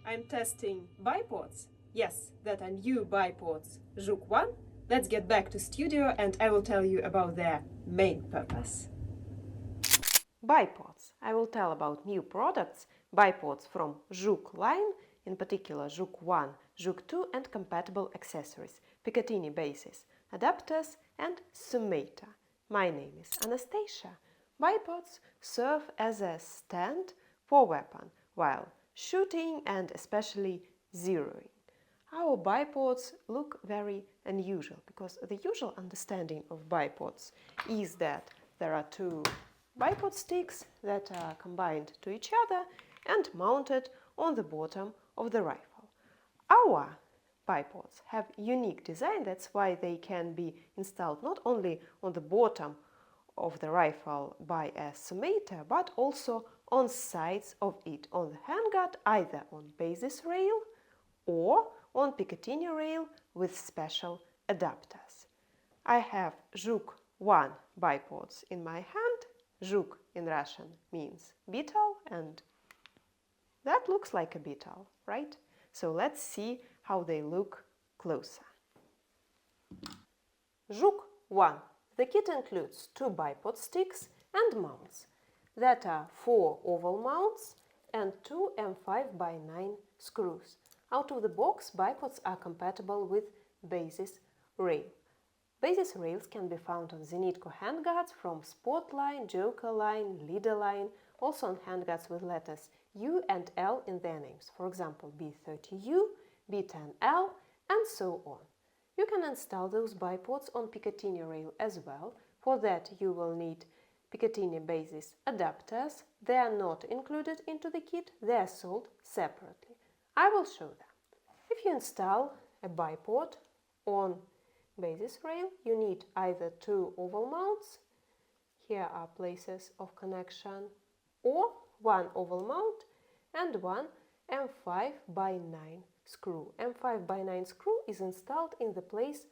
I'm testing bipods. Yes, that are new bipods, Zhuk-1. Let's get back to studio and I will tell you about their main purpose. Bipods. I will tell about new products, bipods from Zhuk line, in particular Zhuk-1, Zhuk-2 and compatible accessories, Picatinny bases, adapters and summata. My name is Anastasia. Bipods serve as a stand for weapon while shooting and especially zeroing. Our bipods look very unusual because the usual understanding of bipods is that there are two bipod sticks that are combined to each other and mounted on the bottom of the rifle. Our bipods have unique design, that's why they can be installed not only on the bottom of the rifle by a summata, but also on sides of it, on the handguard, either on basis rail or on Picatinny rail with special adapters. I have Zhuk-1 bipods in my hand. Zhuk in Russian means beetle, and that looks like a beetle, right? So let's see how they look closer. Zhuk-1. The kit includes two bipod sticks and mounts that are 4 oval mounts and 2 M5x9 screws. Out of the box, bipods are compatible with basis rail. Basis rails can be found on Zenitco handguards from Sport line, Joker line, Leader line, also on handguards with letters U and L in their names, for example B30U, B10L, and so on. You can install those bipods on Picatinny rail as well. For that you will need Picatinny basis adapters. They are not included into the kit, they are sold separately. I will show them. If you install a bipod on basis rail, you need either two oval mounts, here are places of connection, or one oval mount and one M5x9 screw. M5x9 screw is installed in the place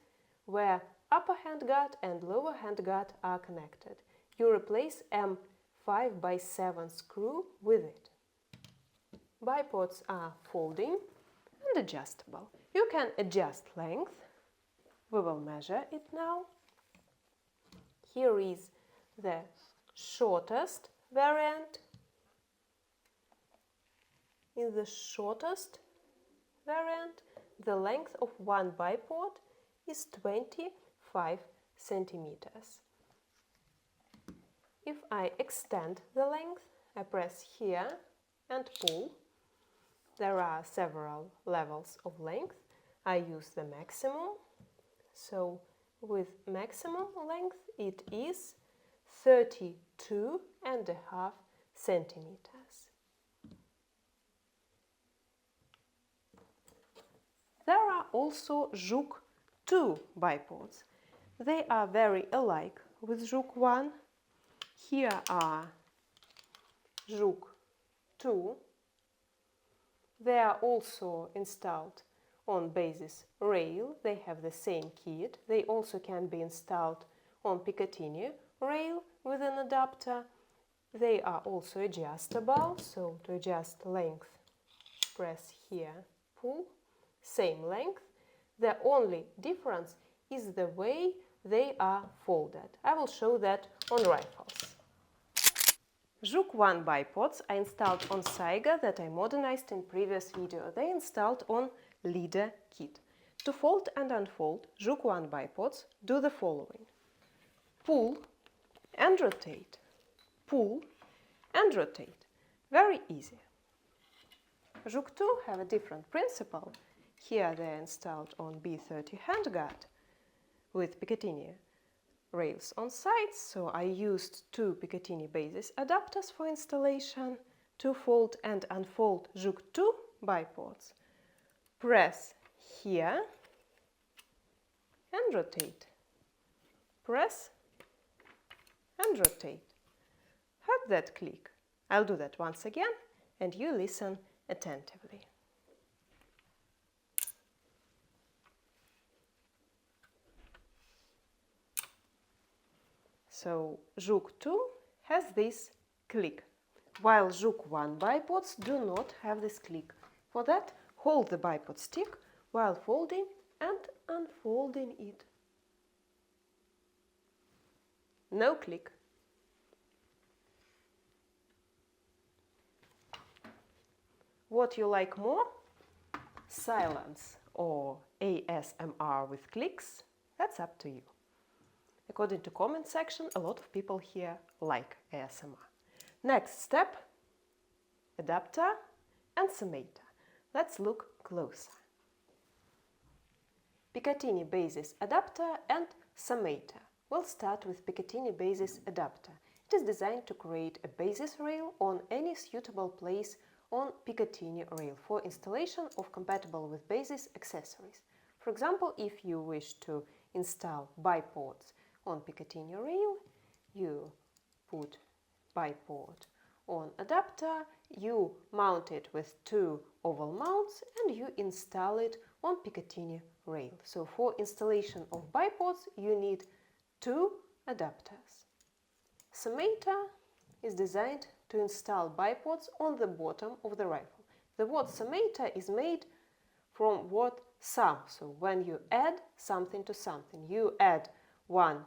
where upper handguard and lower handguard are connected. You replace M5x7 screw with it. Bipods are folding and adjustable. You can adjust length. We will measure it now. Here is the shortest variant. In the shortest variant, the length of one bipod is 25 centimeters. If I extend the length, I press here and pull. There are several levels of length. I use the maximum. So with maximum length it is 32.5 centimeters. There are also Zhuk-2 bipods. They are very alike with Zhuk-1. Here are Zhuk-2. They are also installed on basis rail. They have the same kit. They also can be installed on Picatinny rail with an adapter. They are also adjustable, so to adjust length, press here, pull, same length. The only difference is the way they are folded. I will show that on rifles. Zhuk-1 bipods are installed on Saiga that I modernized in previous video. They installed on Leader kit. To fold and unfold Zhuk-1 bipods, do the following. Pull and rotate. Pull and rotate. Very easy. Zhuk-2 have a different principle. Here they are installed on B30 handguard with Picatinny rails on sides, so I used two Picatinny basis adapters for installation. To fold and unfold Zhuk-2 bipods, press here and rotate. Press and rotate. Heard that click? I'll do that once again and you listen attentively. So Zhuk-2 has this click, while Zhuk-1 bipods do not have this click. For that, hold the bipod stick while folding and unfolding it. No click. What you like more? Silence or ASMR with clicks? That's up to you. According to comment section, a lot of people here like ASMR. Next step, adapter and summator. Let's look closer. Picatinny basis adapter and summator. We'll start with Picatinny basis adapter. It is designed to create a basis rail on any suitable place on Picatinny rail for installation of compatible with basis accessories. For example, if you wish to install bipods on Picatinny rail, you put bipod on adapter, you mount it with 2 oval mounts and you install it on Picatinny rail. So for installation of bipods you need 2 adapters. Summator is designed to install bipods on the bottom of the rifle. The word summator is made from word sum. So when you add something to something, you add one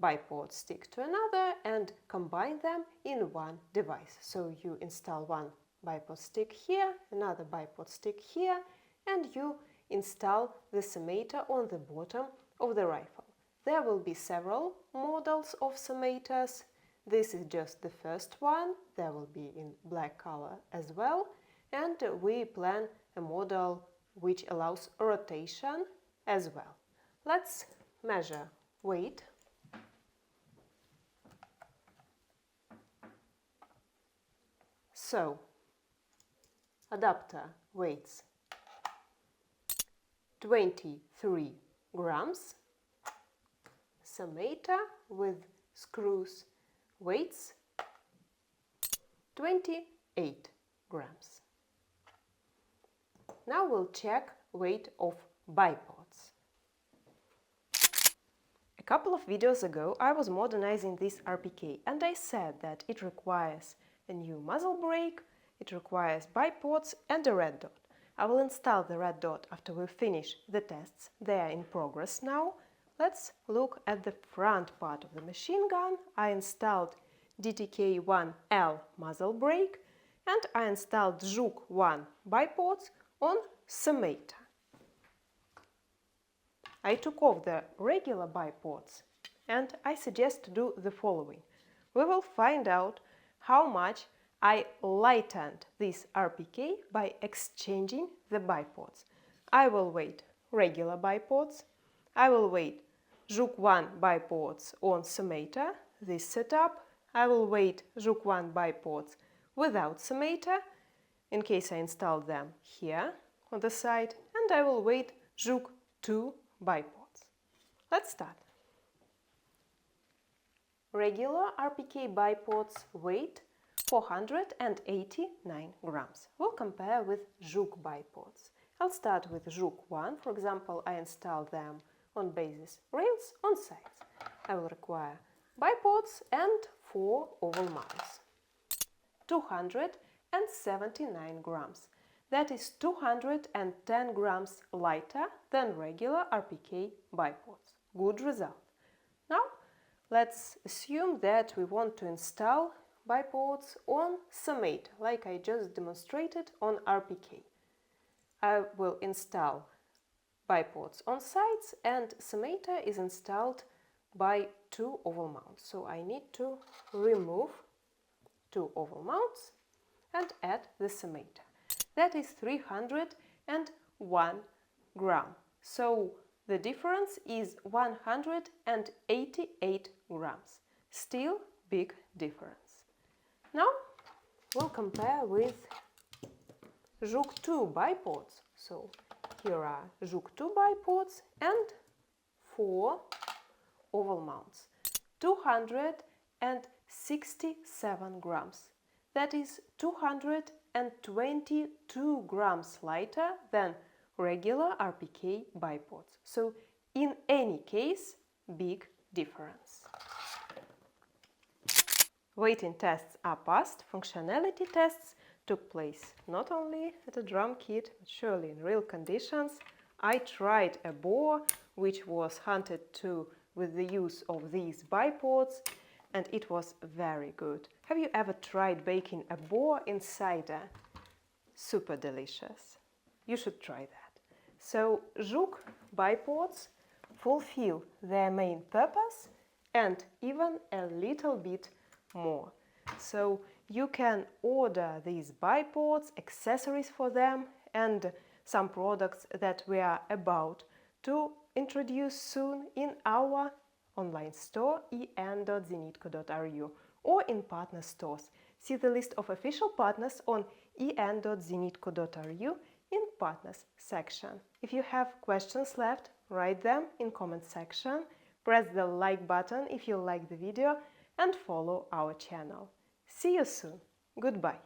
bipod stick to another and combine them in one device. So you install one bipod stick here, another bipod stick here, and you install the summator on the bottom of the rifle. There will be several models of summators. This is just the first one. There will be in black color as well. And we plan a model which allows rotation as well. Let's measure weight. So, adapter weighs 23 grams. Summator with screws weighs 28 grams. Now we'll check weight of bipods. A couple of videos ago I was modernizing this RPK and I said that it requires a new muzzle brake, it requires bipods and a red dot. I will install the red dot after we finish the tests. They are in progress now. Let's look at the front part of the machine gun. I installed DTK1L muzzle brake and I installed Zhuk-1 bipods on summator. I took off the regular bipods and I suggest to do the following. We will find out how much I lightened this RPK by exchanging the bipods. I will weight regular bipods. I will weight Zhuk-1 bipods on summator, this setup. I will weight Zhuk-1 bipods without summator, in case I install them here on the side, and I will weight Zhuk-2 bipods. Let's start. Regular RPK bipods weight 489 grams. We'll compare with Juke bipods. I'll start with Zhuk-1. For example, I install them on basis rails on sides. I will require bipods and 4 oval mounts. 279 grams. That is 210 grams lighter than regular RPK bipods. Good result. Now let's assume that we want to install bipods on summator, like I just demonstrated on RPK. I will install bipods on sides and summator is installed by 2 oval mounts. So I need to remove 2 oval mounts and add the summator. That is 301 gram. So the difference is 188 grams. Still big difference. Now we'll compare with Zhuk-2 bipods. So here are Zhuk-2 bipods and 4 oval mounts. 267 grams. That is 222 grams lighter than regular RPK bipods. So in any case, big difference. Weighting tests are passed, functionality tests took place not only at a drum kit, but surely in real conditions. I tried a boar which was hunted too with the use of these bipods, and it was very good. Have you ever tried baking a boar in cider? Super delicious. You should try that. So Zhuk bipods fulfill their main purpose and even a little bit more. So you can order these bipods, accessories for them, and some products that we are about to introduce soon in our online store en.zenitco.ru or in partner stores. See the list of official partners on en.zenitco.ru in partners section. If you have questions left, write them in comment section, press the like button if you like the video, and follow our channel. See you soon. Goodbye.